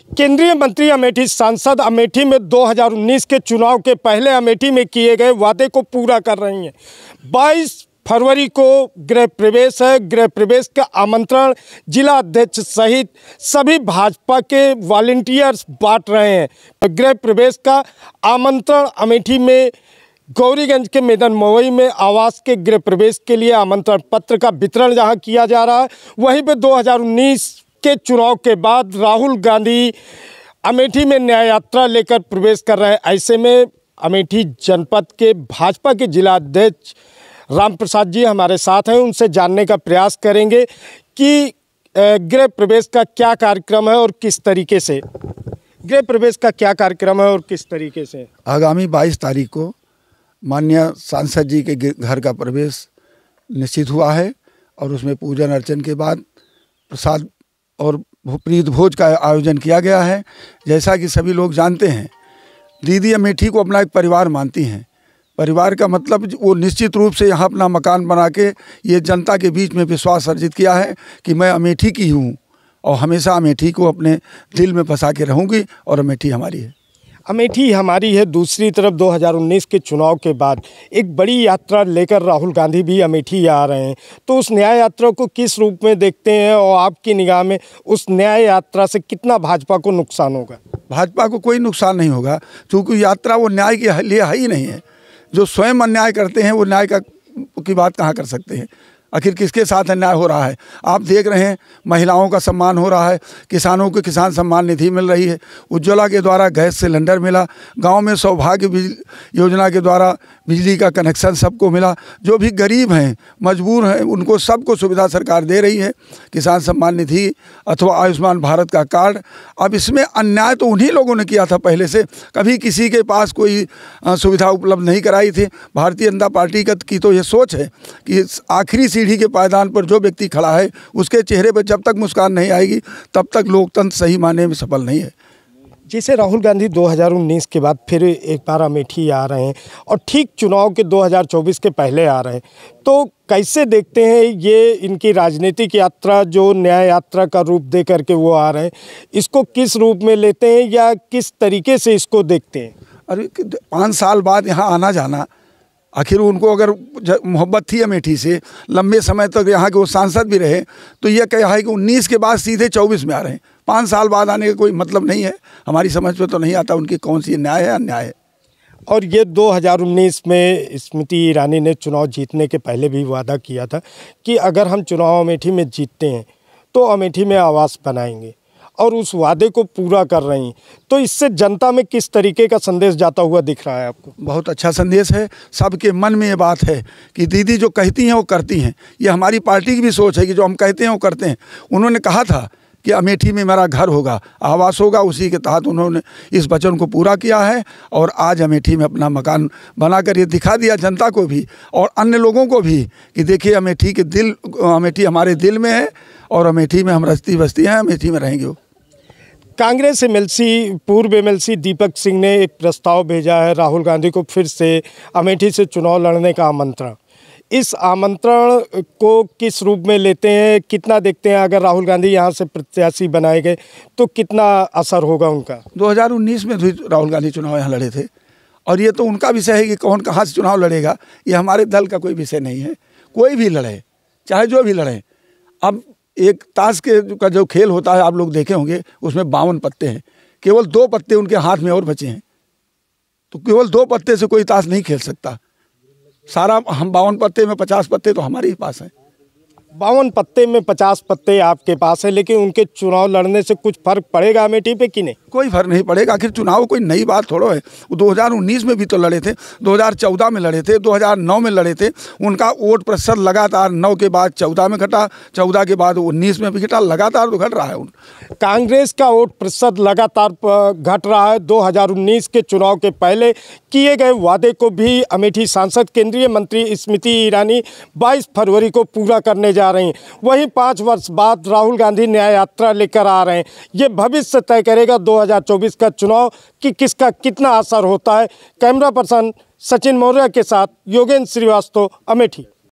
केंद्रीय मंत्री अमेठी सांसद अमेठी में 2019 के चुनाव के पहले अमेठी में किए गए वादे को पूरा कर रही हैं। 22 फरवरी को गृह प्रवेश है। गृह प्रवेश का आमंत्रण जिला अध्यक्ष सहित सभी भाजपा के वॉलंटियर्स बांट रहे हैं। गृह प्रवेश का आमंत्रण अमेठी में गौरीगंज के मैदान मवई में आवास के गृह प्रवेश के लिए आमंत्रण पत्र का वितरण जहां किया जा रहा है, वहीं पे 2019 के चुनाव के बाद राहुल गांधी अमेठी में न्याय यात्रा लेकर प्रवेश कर रहे हैं। ऐसे में अमेठी जनपद के भाजपा के जिला अध्यक्ष राम प्रसाद जी हमारे साथ हैं। उनसे जानने का प्रयास करेंगे कि गृह प्रवेश का क्या कार्यक्रम है और किस तरीके से आगामी 22 तारीख को माननीय सांसद जी के घर का प्रवेश निश्चित हुआ है और उसमें पूजन अर्चन के बाद प्रसाद और प्रीत भोज का आयोजन किया गया है। जैसा कि सभी लोग जानते हैं, दीदी अमेठी को अपना एक परिवार मानती हैं। परिवार का मतलब वो निश्चित रूप से यहाँ अपना मकान बना के ये जनता के बीच में विश्वास अर्जित किया है कि मैं अमेठी की हूँ और हमेशा अमेठी को अपने दिल में फंसा के रहूँगी और अमेठी हमारी है। अमेठी हमारी है। दूसरी तरफ 2019 के चुनाव के बाद एक बड़ी यात्रा लेकर राहुल गांधी भी अमेठी आ रहे हैं, तो उस न्याय यात्रा को किस रूप में देखते हैं और आपकी निगाह में उस न्याय यात्रा से कितना भाजपा को नुकसान होगा? भाजपा को कोई नुकसान नहीं होगा, क्योंकि यात्रा वो न्याय के लिए है ही नहीं है। जो स्वयं अन्याय करते हैं वो न्याय की बात कहाँ कर सकते हैं? आखिर किसके साथ अन्याय हो रहा है? आप देख रहे हैं, महिलाओं का सम्मान हो रहा है, किसानों को किसान सम्मान निधि मिल रही है, उज्ज्वला के द्वारा गैस सिलेंडर मिला, गांव में सौभाग्य योजना के द्वारा बिजली का कनेक्शन सबको मिला। जो भी गरीब हैं, मजबूर हैं, उनको सबको सुविधा सरकार दे रही है, किसान सम्मान निधि अथवा आयुष्मान भारत का कार्ड। अब इसमें अन्याय तो उन्हीं लोगों ने किया था पहले से, कभी किसी के पास कोई सुविधा उपलब्ध नहीं कराई थी। भारतीय जनता पार्टी की तो ये सोच है कि आखिरी सीढ़ी के पायदान पर जो व्यक्ति खड़ा है उसके चेहरे पर जब तक मुस्कान नहीं आएगी तब तक लोकतंत्र सही मायने में सफल नहीं है। जैसे राहुल गांधी 2019 के बाद फिर एक बार अमेठी आ रहे हैं और ठीक चुनाव के 2024 के पहले आ रहे हैं, तो कैसे देखते हैं ये इनकी राजनीतिक यात्रा, जो न्याय यात्रा का रूप दे करके वो आ रहे हैं, इसको किस रूप में लेते हैं या किस तरीके से इसको देखते हैं? अरे 5 साल बाद यहाँ आना जाना, आखिर उनको अगर मोहब्बत थी अमेठी से, लंबे समय तक यहाँ के वो सांसद भी रहे, तो ये क्या है कि 19 के बाद सीधे 24 में आ रहे हैं। 5 साल बाद आने का कोई मतलब नहीं है। हमारी समझ में तो नहीं आता उनकी कौन सी न्याय है अन्याय है। और ये 2019 में स्मृति ईरानी ने चुनाव जीतने के पहले भी वादा किया था कि अगर हम चुनाव अमेठी में जीतते हैं तो अमेठी में आवास बनाएंगे, और उस वादे को पूरा कर रही हैं। तो इससे जनता में किस तरीके का संदेश जाता हुआ दिख रहा है आपको? बहुत अच्छा संदेश है। सबके मन में ये बात है कि दीदी जो कहती हैं वो करती हैं। ये हमारी पार्टी की भी सोच है कि जो हम कहते हैं वो करते हैं। उन्होंने कहा था कि अमेठी में मेरा घर होगा, आवास होगा, उसी के तहत उन्होंने इस वचन को पूरा किया है और आज अमेठी में अपना मकान बनाकर ये दिखा दिया जनता को भी और अन्य लोगों को भी कि देखिए अमेठी हमारे दिल में है और अमेठी में हम रस्ती बस्ती हैं, अमेठी में रहेंगे। कांग्रेस पूर्व एमएलसी दीपक सिंह ने एक प्रस्ताव भेजा है राहुल गांधी को फिर से अमेठी से चुनाव लड़ने का आमंत्रण। इस आमंत्रण को किस रूप में लेते हैं, कितना देखते हैं अगर राहुल गांधी यहाँ से प्रत्याशी बनाए गए तो कितना असर होगा उनका? 2019 में भी राहुल गांधी चुनाव यहाँ लड़े थे और ये तो उनका विषय है कि कौन कहाँ से चुनाव लड़ेगा। ये हमारे दल का कोई विषय नहीं है। कोई भी लड़े, चाहे जो भी लड़े। अब एक ताश का जो खेल होता है आप लोग देखे होंगे, उसमें 52 पत्ते हैं, केवल 2 पत्ते उनके हाथ में और बचे हैं, तो केवल 2 पत्ते से कोई ताश नहीं खेल सकता। सारा हम 52 पत्ते में 50 पत्ते तो हमारे ही पास हैं। 52 पत्ते में 50 पत्ते आपके पास है, लेकिन उनके चुनाव लड़ने से कुछ फर्क पड़ेगा अमेठी पे कि नहीं? कोई फर्क नहीं पड़ेगा। आखिर चुनाव कोई नई बात थोड़ा है। वो 2019 में भी तो लड़े थे, 2014 में लड़े थे, 2009 में लड़े थे। उनका वोट प्रतिशत लगातार 9 के बाद 14 में घटा, 14 के बाद 19 में भी घटा, लगातार तो घट रहा है। कांग्रेस का वोट प्रतिशत लगातार घट रहा है। 2019 के चुनाव के पहले किए गए वादे को भी अमेठी सांसद केंद्रीय मंत्री स्मृति ईरानी 22 फरवरी को पूरा करने जा रही हैं। वहीं 5 वर्ष बाद राहुल गांधी न्याय यात्रा लेकर आ रहे हैं। ये भविष्य तय करेगा 2024 का चुनाव कि किसका कितना असर होता है। कैमरा पर्सन सचिन मौर्य के साथ योगेंद्र श्रीवास्तव, अमेठी।